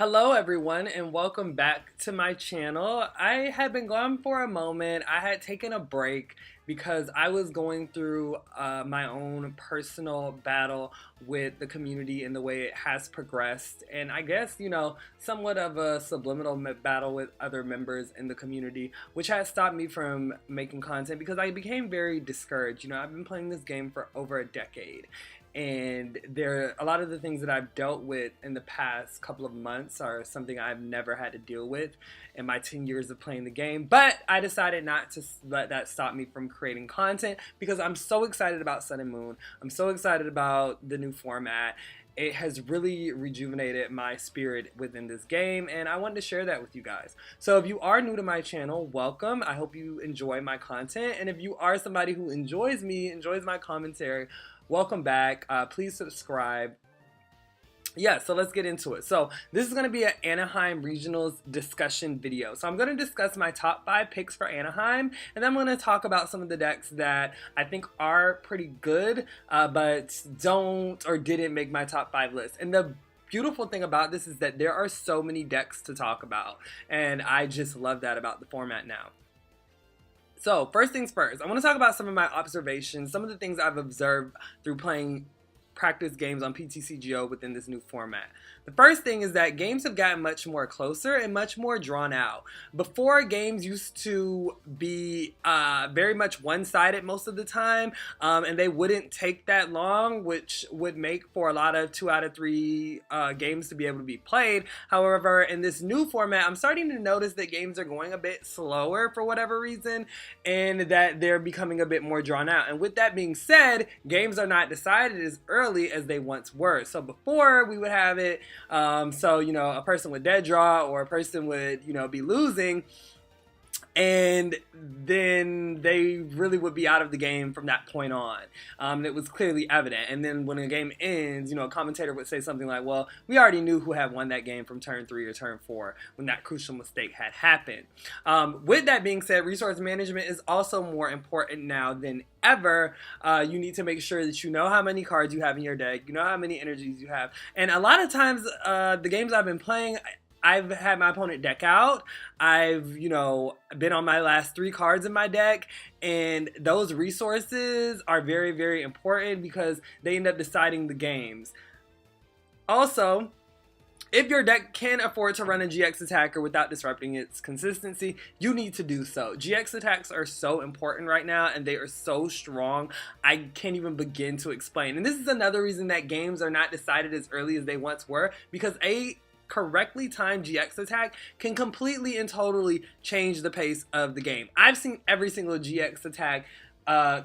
Hello everyone and welcome back to my channel. I had been gone for a moment. I had taken a break because I was going through my own personal battle with the community and the way it has progressed, and I guess, somewhat of a subliminal battle with other members in the community, which has stopped me from making content because I became very discouraged. I've been playing this game for over a decade, and a lot of the things that I've dealt with in the past couple of months are something I've never had to deal with in my 10 years of playing the game. But I decided not to let that stop me from creating content because I'm so excited about Sun and Moon. I'm so excited about the new format. It has really rejuvenated my spirit within this game, and I wanted to share that with you guys. So if you are new to my channel, welcome. I hope you enjoy my content, and if you are somebody who enjoys my commentary, welcome back. Please subscribe. Yeah, so let's get into it. So this is going to be an Anaheim Regionals discussion video. So I'm going to discuss my top 5 picks for Anaheim, and then I'm going to talk about some of the decks that I think are pretty good, but don't or didn't make my top 5 list. And the beautiful thing about this is that there are so many decks to talk about, and I just love that about the format now. So first things first, I want to talk about some of my observations, some of the things I've observed through playing practice games on PTCGO within this new format. The first thing is that games have gotten much more closer and much more drawn out. Before, games used to be very much one-sided most of the time, and they wouldn't take that long, which would make for a lot of 2 out of 3 games to be able to be played. However, in this new format, I'm starting to notice that games are going a bit slower for whatever reason, and that they're becoming a bit more drawn out. And with that being said, games are not decided as early as they once were. So before, we would have it a person would dead draw, or a person would, be losing, and then they really would be out of the game from that point on. It was clearly evident. And then when a game ends, a commentator would say something like, well, we already knew who had won that game from turn 3 or turn 4 when that crucial mistake had happened. With that being said, resource management is also more important now than ever. You need to make sure that you know how many cards you have in your deck, you know how many energies you have. And a lot of times, the games I've been playing, I've had my opponent deck out. I've, been on my last 3 cards in my deck, and those resources are very, very important because they end up deciding the games. Also, if your deck can afford to run a GX attacker without disrupting its consistency, you need to do so. GX attacks are so important right now, and they are so strong, I can't even begin to explain. And this is another reason that games are not decided as early as they once were, because a correctly timed GX attack can completely and totally change the pace of the game. I've seen every single GX attack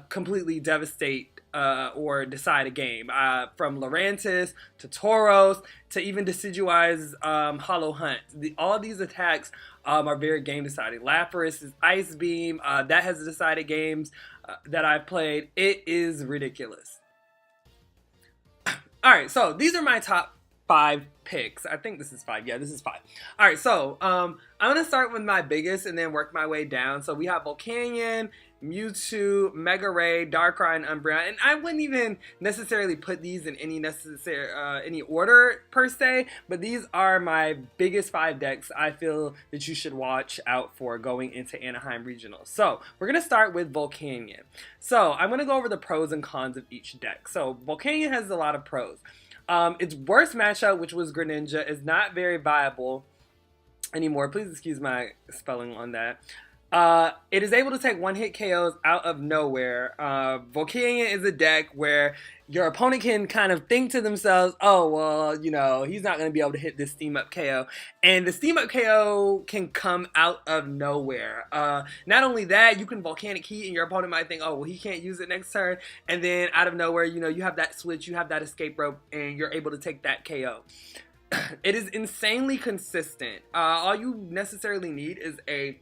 completely devastate or decide a game, from Laurentis to Taurus to even Decidueye's Hollow Hunt. All these attacks are very game deciding. Lapras' Ice Beam, that has decided games that I've played. It is ridiculous. Alright, so these are my top 5 picks. I think this is 5. Yeah, this is 5. Alright, so I'm going to start with my biggest and then work my way down. So we have Volcania, Mewtwo, Mega Ray, Darkrai, and Umbreon. And I wouldn't even necessarily put these in any order per se, but these are my biggest 5 decks I feel that you should watch out for going into Anaheim Regionals. So we're going to start with Volcania. So I'm going to go over the pros and cons of each deck. So Volcania has a lot of pros. Its worst matchup, which was Greninja, is not very viable anymore. Please excuse my spelling on that. It is able to take one-hit KOs out of nowhere. Volcania is a deck where your opponent can kind of think to themselves, oh, well, he's not going to be able to hit this Steam Up KO. And the Steam Up KO can come out of nowhere. Not only that, you can Volcanic Heat, and your opponent might think, oh, well, he can't use it next turn. And then out of nowhere, you have that switch, you have that escape rope, and you're able to take that KO. It is insanely consistent. All you necessarily need is a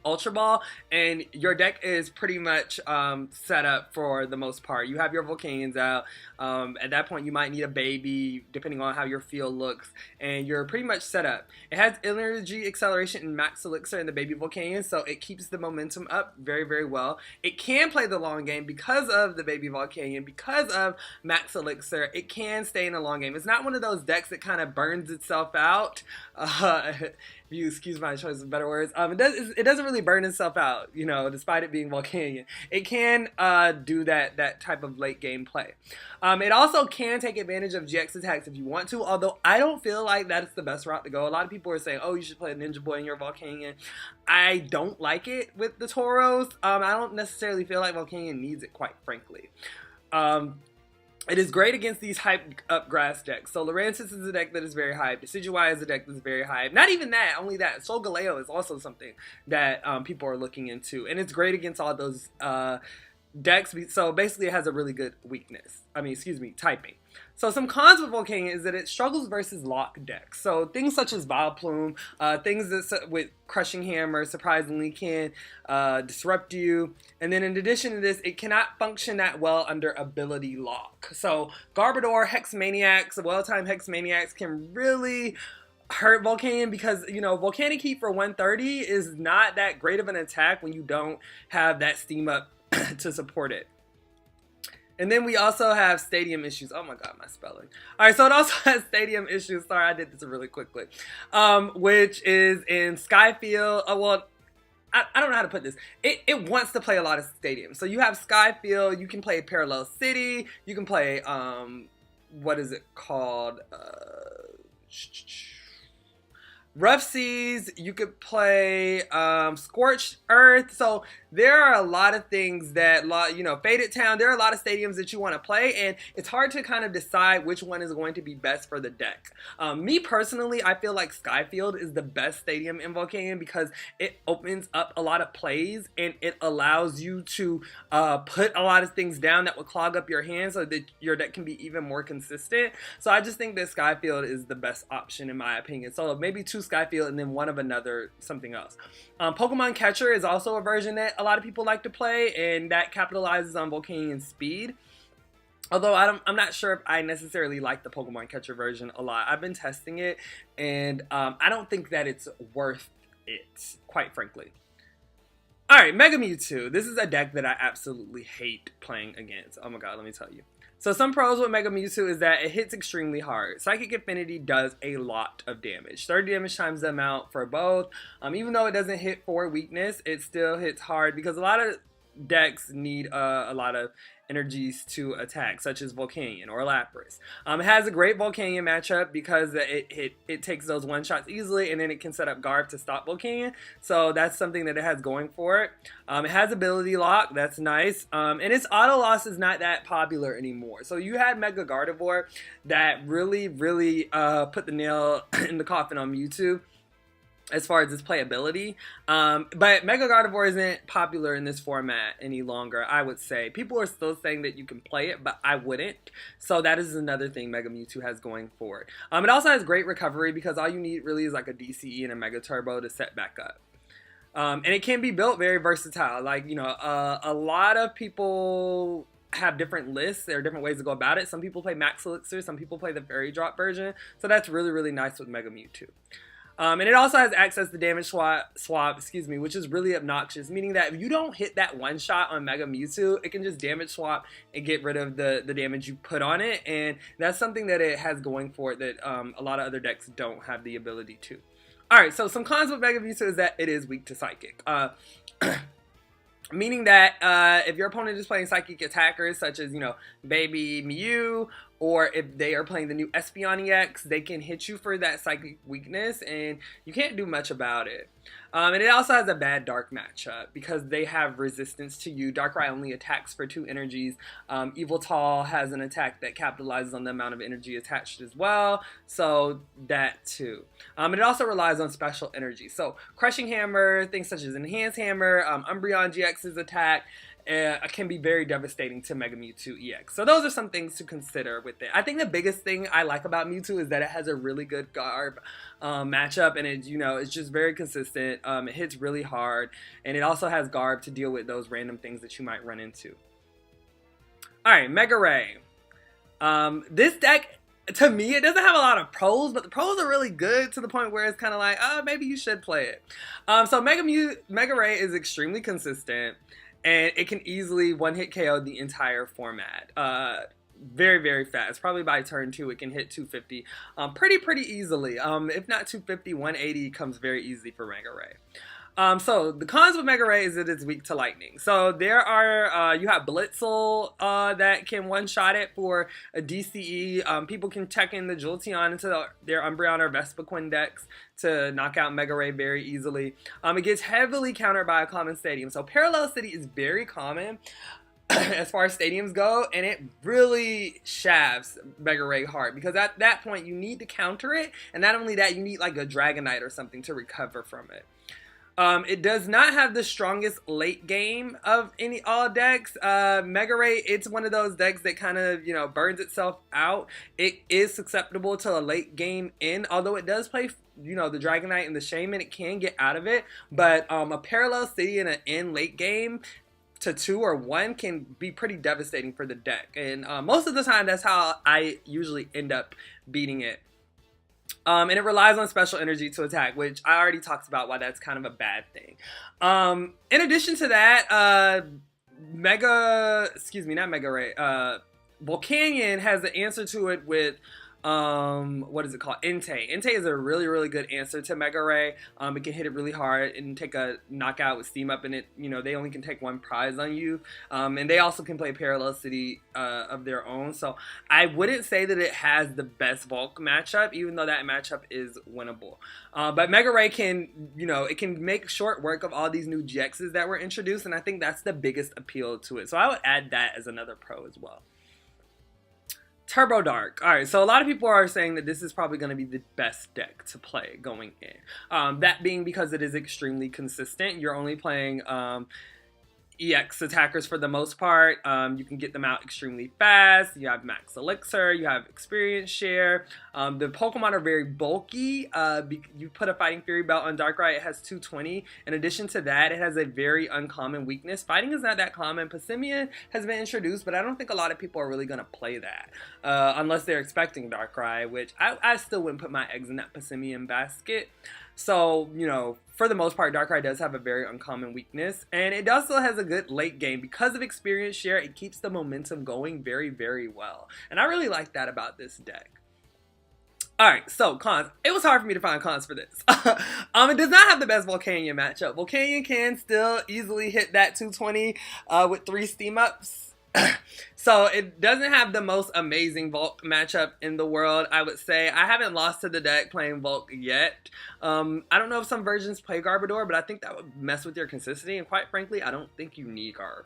Ultra Ball, and your deck is pretty much set up for the most part. You have your Volcanions out. At that point, you might need a baby, depending on how your field looks, and you're pretty much set up. It has energy acceleration and max elixir in the baby Volcanion, so it keeps the momentum up very, very well. It can play the long game because of the baby Volcanion, because of max elixir. It can stay in the long game. It's not one of those decks that kind of burns itself out. If you excuse my choice of better words, it doesn't really burn itself out, you know, despite it being Volcanion. It can do that type of late game play. It also can take advantage of GX attacks if you want to, although I don't feel like that is the best route to go. A lot of people are saying, oh, you should play Ninja Boy in your Volcanion. I don't like it with the Taurus. I don't necessarily feel like Volcanion needs it, quite frankly. It is great against these hyped up grass decks. So Laurentis is a deck that is very hyped. Decidueye is a deck that's very hyped. Not even that, only that. Solgaleo is also something that people are looking into. And it's great against all those decks. So basically it has a really good typing. So some cons with Volcania is that it struggles versus lock decks. So things such as Vileplume, things that with Crushing Hammer surprisingly can disrupt you. And then in addition to this, it cannot function that well under ability lock. So Garbodor, Hex Maniacs, well-timed Hex Maniacs can really hurt Volcanion because, you know, Volcanic Heat for 130 is not that great of an attack when you don't have that steam up to support it. And then we also have stadium issues. Oh my god, my spelling. Alright, so it also has stadium issues. Sorry, I did this really quickly. Which is in Skyfield. I don't know how to put this. It wants to play a lot of stadiums. So you have Skyfield, you can play Parallel City, you can play, what is it called? Rough Seas, you could play Scorched Earth. So there are a lot of things that, you know, Faded Town, there are a lot of stadiums that you want to play, and it's hard to kind of decide which one is going to be best for the deck. Me personally, I feel like Skyfield is the best stadium in Volcanion because it opens up a lot of plays and it allows you to put a lot of things down that will clog up your hand so that your deck can be even more consistent. So I just think that Skyfield is the best option in my opinion. So maybe two Skyfield and then one of another something else. Pokemon Catcher is also a version that a lot of people like to play, and that capitalizes on Volcanion's speed. Although I'm not sure if I necessarily like the Pokemon Catcher version a lot. I've been testing it, and I don't think that it's worth it, quite frankly. Alright, Mega Mewtwo. This is a deck that I absolutely hate playing against. Oh my god, let me tell you. So some pros with Mega Mewtwo is that it hits extremely hard. Psychic Affinity does a lot of damage. 30 damage times the amount for both. Even though it doesn't hit for weakness, it still hits hard because a lot of decks need a lot of energies to attack, such as Volcanion or Lapras. It has a great Volcanion matchup because it takes those one shots easily, and then it can set up Garb to stop Volcanion. So that's something that it has going for it. It has ability lock, that's nice. And its auto loss is not that popular anymore. So you had Mega Gardevoir that really put the nail in the coffin on Mewtwo as far as its playability. But Mega Gardevoir isn't popular in this format any longer, I would say. People are still saying that you can play it, but I wouldn't. So that is another thing Mega Mewtwo has going for it. It also has great recovery because all you need really is like a DCE and a Mega Turbo to set back up. And it can be built very versatile. Like, you know, a lot of people have different lists. There are different ways to go about it. Some people play Max Elixir, some people play the Fairy Drop version. So that's really nice with Mega Mewtwo. And it also has access to damage swap, which is really obnoxious, meaning that if you don't hit that one shot on Mega Mewtwo, it can just damage swap and get rid of the damage you put on it, and that's something that it has going for it that a lot of other decks don't have the ability to. Alright, so some cons with Mega Mewtwo is that it is weak to Psychic. Meaning that if your opponent is playing Psychic attackers such as, you know, Baby Mew, or if they are playing the new Espeon EX, they can hit you for that Psychic weakness, and you can't do much about it. And it also has a bad Dark matchup because they have resistance to you. Darkrai only attacks for 2 energies. Yveltal has an attack that capitalizes on the amount of energy attached as well, so that too. It also relies on special energy. So Crushing Hammer, things such as Enhanced Hammer, Umbreon GX's attack, can be very devastating to Mega Mewtwo EX. So those are some things to consider with it. I think the biggest thing I like about Mewtwo is that it has a really good Garb matchup, and it's just very consistent. It hits really hard, and it also has Garb to deal with those random things that you might run into. Alright, Mega Ray. This deck, to me, it doesn't have a lot of pros, but the pros are really good to the point where it's kind of like, oh, maybe you should play it. So Mega Ray is extremely consistent, and it can easily one-hit KO the entire format. Very, very fast. Probably by turn 2, it can hit 250 pretty easily. If not 250, 180 comes very easy for Mega Ray. So the cons with Mega Ray is that it's weak to lightning. So there are, you have Blitzel that can one-shot it for a DCE. People can check in the Jolteon into their Umbreon or Vespiquen decks to knock out Mega Ray very easily. It gets heavily countered by a common stadium. So Parallel City is very common as far as stadiums go, and it really shafts Mega Ray hard, because at that point you need to counter it, and not only that, you need like a Dragonite or something to recover from it. It does not have the strongest late game of all decks. Mega Ray, it's one of those decks that kind of, burns itself out. It is susceptible to a late game in, although it does play, the Dragonite and the Shaman, it can get out of it. But a Parallel City in an in late game to 2 or 1 can be pretty devastating for the deck. And most of the time, that's how I usually end up beating it. And it relies on special energy to attack, which I already talked about why that's kind of a bad thing. In addition to that, Volcanion has an answer to it with, what is it called? Entei. Entei is a really good answer to Mega Ray. It can hit it really hard and take a knockout with Steam Up in it. They only can take 1 prize on you. And they also can play Parallel City of their own. So I wouldn't say that it has the best Volk matchup, even though that matchup is winnable. But Mega Ray can, it can make short work of all these new GXs that were introduced, and I think that's the biggest appeal to it. So I would add that as another pro as well. Turbo Dark. Alright, so a lot of people are saying that this is probably going to be the best deck to play going in. That being because it is extremely consistent. You're only playing EX attackers for the most part. You can get them out extremely fast. You have max elixir, you have experience share. The Pokemon are very bulky. You put a Fighting Fury belt on Darkrai, it has 220. In addition to that, it has a very uncommon weakness. Fighting is not that common. Passimian has been introduced, but I don't think a lot of people are really going to play that. Unless they're expecting Darkrai, which I still wouldn't put my eggs in that Passimian basket. So, for the most part, Darkrai does have a very uncommon weakness, and it also has a good late game. Because of experience share, it keeps the momentum going very well. And I really like that about this deck. Alright, so cons. It was hard for me to find cons for this. It does not have the best Volcania matchup. Volcania can still easily hit that 220 with 3 Steam Ups. So it doesn't have the most amazing Volk matchup in the world, I would say. I haven't lost to the deck playing Volk yet. I don't know if some versions play Garbodor, but I think that would mess with your consistency, and quite frankly, I don't think you need Garb.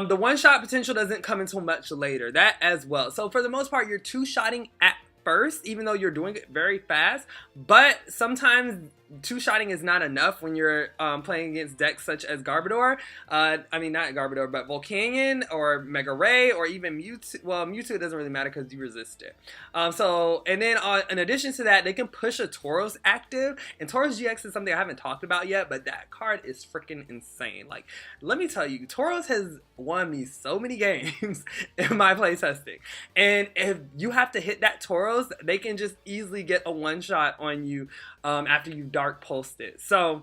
The one-shot potential doesn't come until much later, that as well. So for the most part, you're two-shotting at first, even though you're doing it very fast, but sometimes two-shotting is not enough when you're playing against decks such as Garbodor. I mean, not Garbodor, but Volcanion or Mega Ray or even Mewtwo. Well, Mewtwo doesn't really matter because you resist it. And then in addition to that, they can push a Taurus active, and Taurus GX is something I haven't talked about yet, but that card is freaking insane. Like, let me tell you, Taurus has won me so many games in my playtesting, and if you have to hit that Taurus, they can just easily get a one-shot on you after you Dark Pulsed it. So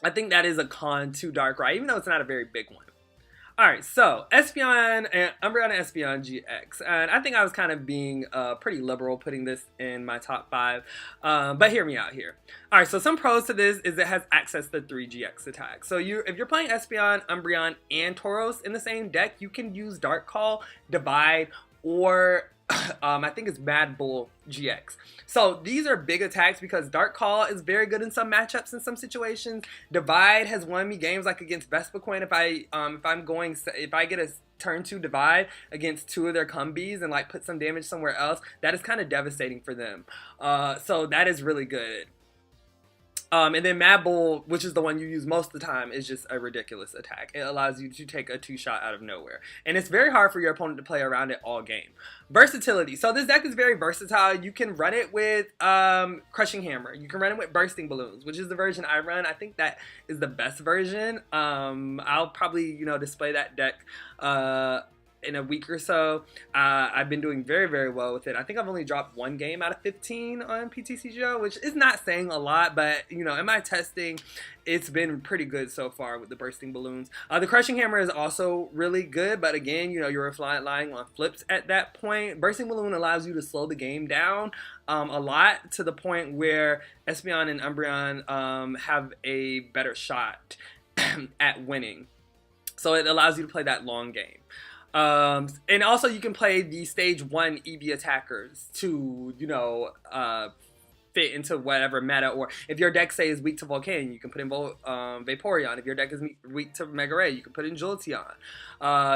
I think that is a con to Darkrai, even though it's not a very big one. Alright, so Espeon and Umbreon and Espeon GX. And I think I was kind of being pretty liberal putting this in my top 5. But hear me out here. Alright, so some pros to this is it has access to 3 GX attacks. So if you're playing Espeon, Umbreon, and Tauros in the same deck, you can use Dark Call, Divide, or I think it's Mad Bull GX. So these are big attacks because Dark Call is very good in some matchups in some situations. Divide has won me games like against Vespiquen if I get a turn 2 Divide against 2 of their combis and like put some damage somewhere else, that is kind of devastating for them. So that is really good. And then Mad Bull, which is the one you use most of the time, is just a ridiculous attack. It allows you to take a 2-shot out of nowhere. And it's very hard for your opponent to play around it all game. Versatility. So this deck is very versatile. You can run it with Crushing Hammer. You can run it with Bursting Balloons, which is the version I run. I think that is the best version. I'll probably, display that deck in a week or so. I've been doing very, very well with it. I think I've only dropped 1 game out of 15 on PTCGO, which is not saying a lot, but in my testing, it's been pretty good so far with the Bursting Balloons. The Crushing Hammer is also really good, but again, you're relying on flips at that point. Bursting Balloon allows you to slow the game down a lot, to the point where Espeon and Umbreon have a better shot at winning. So it allows you to play that long game. And also you can play the stage 1 EV attackers to, fit into whatever meta, or if your deck, say, is weak to Volcania, you can put in Vaporeon. If your deck is weak to Mega Ray, you can put in Jolteon.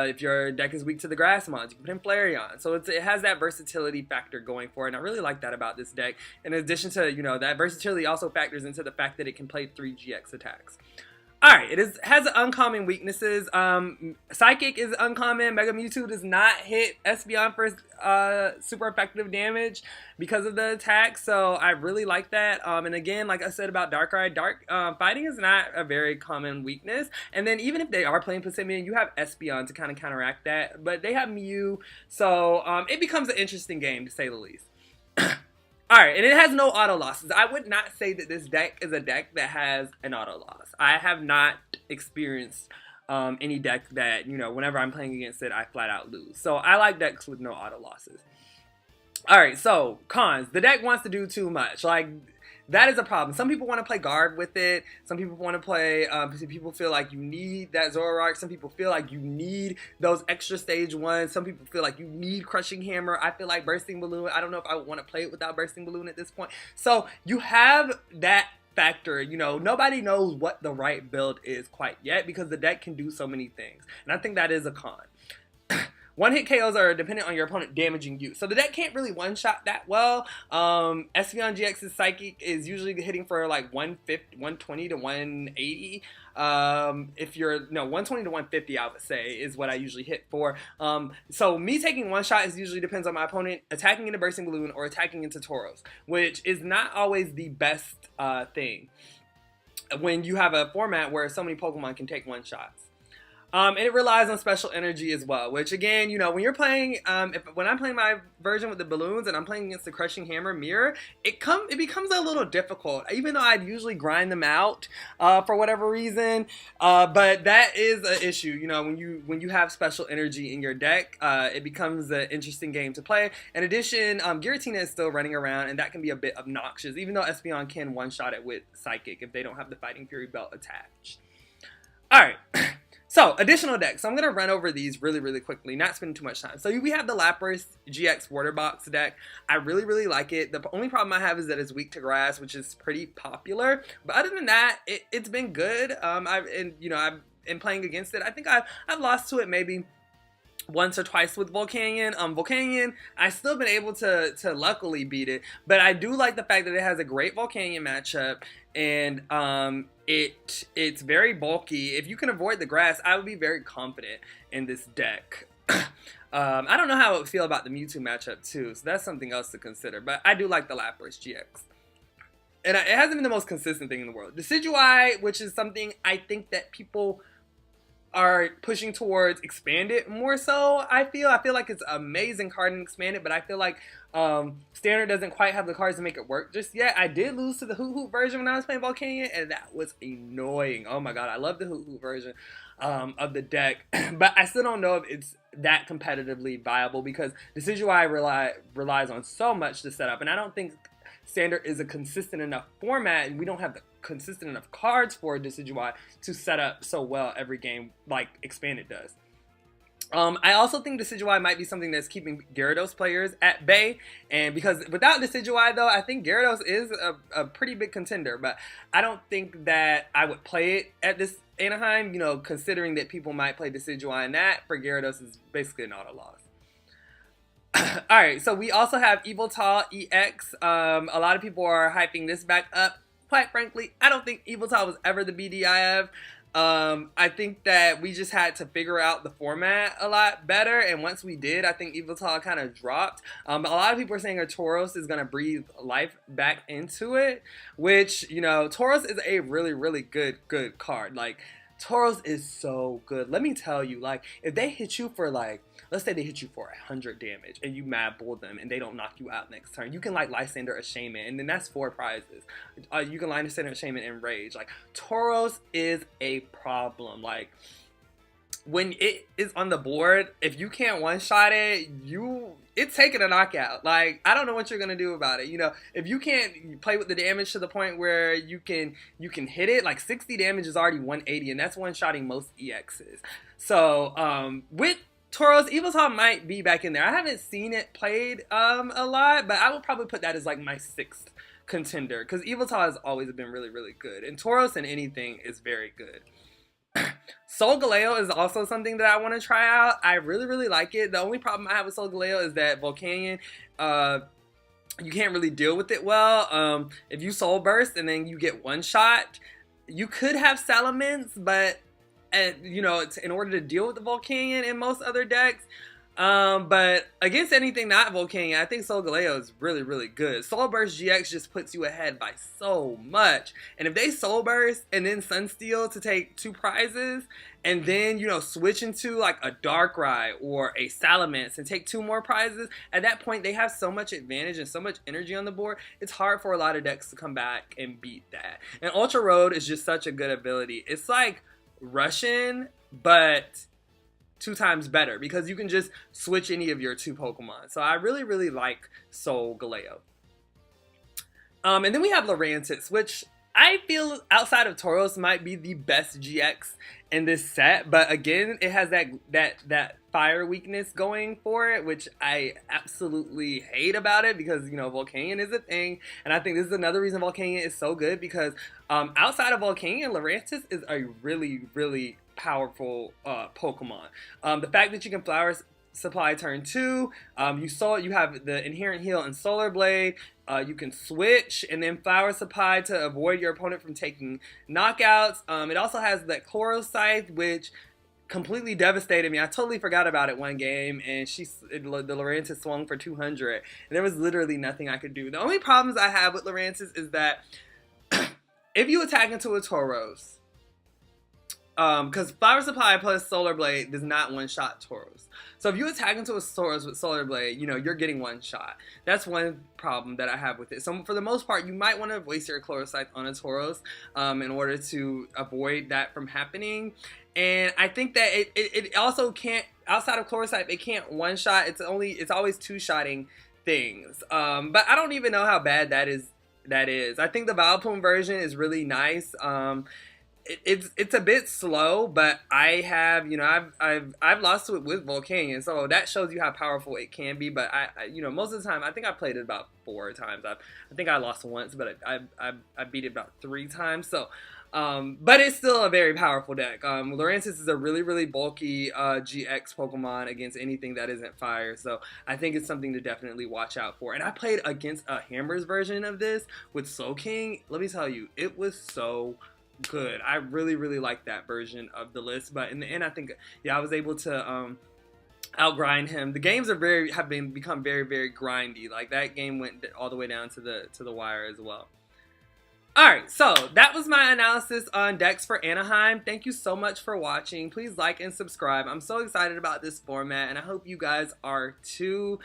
If your deck is weak to the Grass Mons, you can put in Flareon. So it has that versatility factor going for it, and I really like that about this deck. In addition to, that versatility also factors into the fact that it can play 3 GX attacks. Alright, it has uncommon weaknesses. Psychic is uncommon. Mega Mewtwo does not hit Espeon for super effective damage because of the attack, so I really like that. And again, like I said about Darkrai, fighting is not a very common weakness. And then even if they are playing Passimian, you have Espeon to kind of counteract that, but they have Mew, so it becomes an interesting game, to say the least. Alright, and it has no auto losses. I would not say that this deck is a deck that has an auto loss. I have not experienced any deck that, whenever I'm playing against it, I flat out lose. So I like decks with no auto losses. Alright, so cons. The deck wants to do too much. That is a problem. Some people want to play guard with it. Some people want to play, some people feel like you need that Zoroark. Some people feel like you need those extra stage 1s. Some people feel like you need Crushing Hammer. I feel like Bursting Balloon. I don't know if I would want to play it without Bursting Balloon at this point. So you have that factor. Nobody knows what the right build is quite yet, because the deck can do so many things. And I think that is a con. One-hit KOs are dependent on your opponent damaging you. So the deck can't really one-shot that well. Espeon GX's Psychic is usually hitting for like 120 to 180. 120 to 150, I would say, is what I usually hit for. So me taking one shot usually depends on my opponent attacking into Bursting Balloon or attacking into Taurus, which is not always the best thing when you have a format where so many Pokemon can take one shots. And it relies on special energy as well, which again, when you're playing, when I'm playing my version with the balloons and I'm playing against the Crushing Hammer mirror, it becomes a little difficult, even though I'd usually grind them out for whatever reason. But that is an issue, when you have special energy in your deck, it becomes an interesting game to play. In addition, Giratina is still running around, and that can be a bit obnoxious, even though Espeon can one-shot it with Psychic if they don't have the Fighting Fury belt attached. Alright. So, additional decks. So I'm going to run over these really, really quickly, not spending too much time. So we have the Lapras GX Water Box deck. I really, really like it. The only problem I have is that it's weak to grass, which is pretty popular. But other than that, it's been good. I've been playing against it. I think I've lost to it maybe once or twice with Volcanion. Volcanion, I've still been able to luckily beat it, but I do like the fact that it has a great Volcanion matchup, and it's very bulky. If you can avoid the grass, I would be very confident in this deck. I don't know how I would feel about the Mewtwo matchup too, so that's something else to consider, but I do like the Lapras GX. And it hasn't been the most consistent thing in the world. Decidueye, which is something I think that people are pushing towards expanded more so. I feel like it's an amazing card in expanded, but I feel like standard doesn't quite have the cards to make it work just yet. I did lose to the Hoot Hoot version when I was playing Volcania, and that was annoying. Oh my god, I love the Hoot Hoot version of the deck, but I still don't know if it's that competitively viable because Decidueye relies on so much to set up, and I don't think standard is a consistent enough format, and we don't have the consistent enough cards for Decidueye to set up so well every game like expanded does. I also think Decidueye might be something that's keeping Gyarados players at bay, and because without Decidueye though, I think Gyarados is a pretty big contender, but I don't think that I would play it at this Anaheim, considering that people might play Decidueye, and that for Gyarados is basically an auto loss. Alright, so we also have Evoltal EX. A lot of people are hyping this back up. quite frankly, I don't think Eviltal was ever the BDIF. I think that we just had to figure out the format a lot better, and once we did, I think Eviltal kind of dropped. A lot of people are saying a Taurus is going to breathe life back into it, which, you know, Taurus is a really, really good card. Like, Taurus is so good. Let me tell you, like, if they hit you for, like, let's say they hit you for 100 damage and you Mad Bull them and they don't knock you out next turn, you can, like, Lysander a Shaman, and then that's 4 prizes. You can Lysander a Shaman and Rage. Like, Tauros is a problem. Like, when it is on the board, if you can't one-shot it, it's taking a knockout. Like, I don't know what you're gonna do about it. You know, if you can't play with the damage to the point where you can hit it, like 60 damage is already 180, and that's one-shotting most EXs. So, with Tauros, Eviltal might be back in there. I haven't seen it played a lot, but I would probably put that as like my 6th contender, because Eviltal has always been really, really good, and Tauros in anything is very good. Solgaleo is also something that I want to try out. I really, really like it. The only problem I have with Solgaleo is that Volcanion, you can't really deal with it well. If you Soul Burst and then you get one shot, you could have Salamence, but you know, in order to deal with the Volcanion in most other decks. But against anything not Volcanion, I think Solgaleo is really, really good. Soul Burst GX just puts you ahead by so much. And if they Soul Burst and then Sunsteel to take 2 prizes, and then, you know, switch into like a Darkrai or a Salamence and take 2 more prizes, at that point they have so much advantage and so much energy on the board, it's hard for a lot of decks to come back and beat that. And Ultra Road is just such a good ability. It's like Russian, but 2 times better, because you can just switch any of your 2 Pokemon. So I really, really like Solgaleo. And then we have Laurentis, which I feel outside of Tauros might be the best GX in this set. But again, it has that fire weakness going for it, which I absolutely hate about it, because, you know, Volcanion is a thing. And I think this is another reason Volcanion is so good, because outside of Volcanion, Laurentis is a really, really powerful Pokemon. The fact that you can Flower Supply turn 2, you have the Inherent Heal and Solar Blade, you can switch and then Flower Supply to avoid your opponent from taking knockouts. It also has that Chloros Scythe, which completely devastated me. I totally forgot about it one game, and the Laurentis swung for 200, and there was literally nothing I could do. The only problems I have with Laurentis is that if you attack into a Tauros, because Flower Supply plus Solar Blade does not one-shot Tauros. So if you attack into a Tauros with Solar Blade, you know, you're getting one shot. That's one problem that I have with it. So for the most part, you might want to waste your Chloros Scythe on a Tauros in order to avoid that from happening. And I think that it also can't, outside of Chloros Scythe, it can't one-shot. It's always 2-shotting things. But I don't even know how bad that is. I think the Vileplume version is really nice. It's a bit slow, but I have, you know, I've lost to it with Volcanion, so that shows you how powerful it can be. But I you know, most of the time, I think I played it about 4 times. I think I lost once, but I beat it about 3 times. So, but it's still a very powerful deck. Laurentis is a really, really bulky GX Pokemon against anything that isn't fire. So I think it's something to definitely watch out for. And I played against a Hammer's version of this with Slowking. Let me tell you, it was so good. I really, really like that version of the list, but in the end, I think, yeah, I was able to outgrind him. The games have become very, very grindy. Like, that game went all the way down to the wire as well. Alright, so that was my analysis on decks for Anaheim. Thank you so much for watching. Please like and subscribe. I'm so excited about this format, and I hope you guys are too.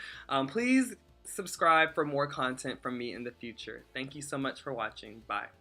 Please subscribe for more content from me in the future. Thank you so much for watching. Bye.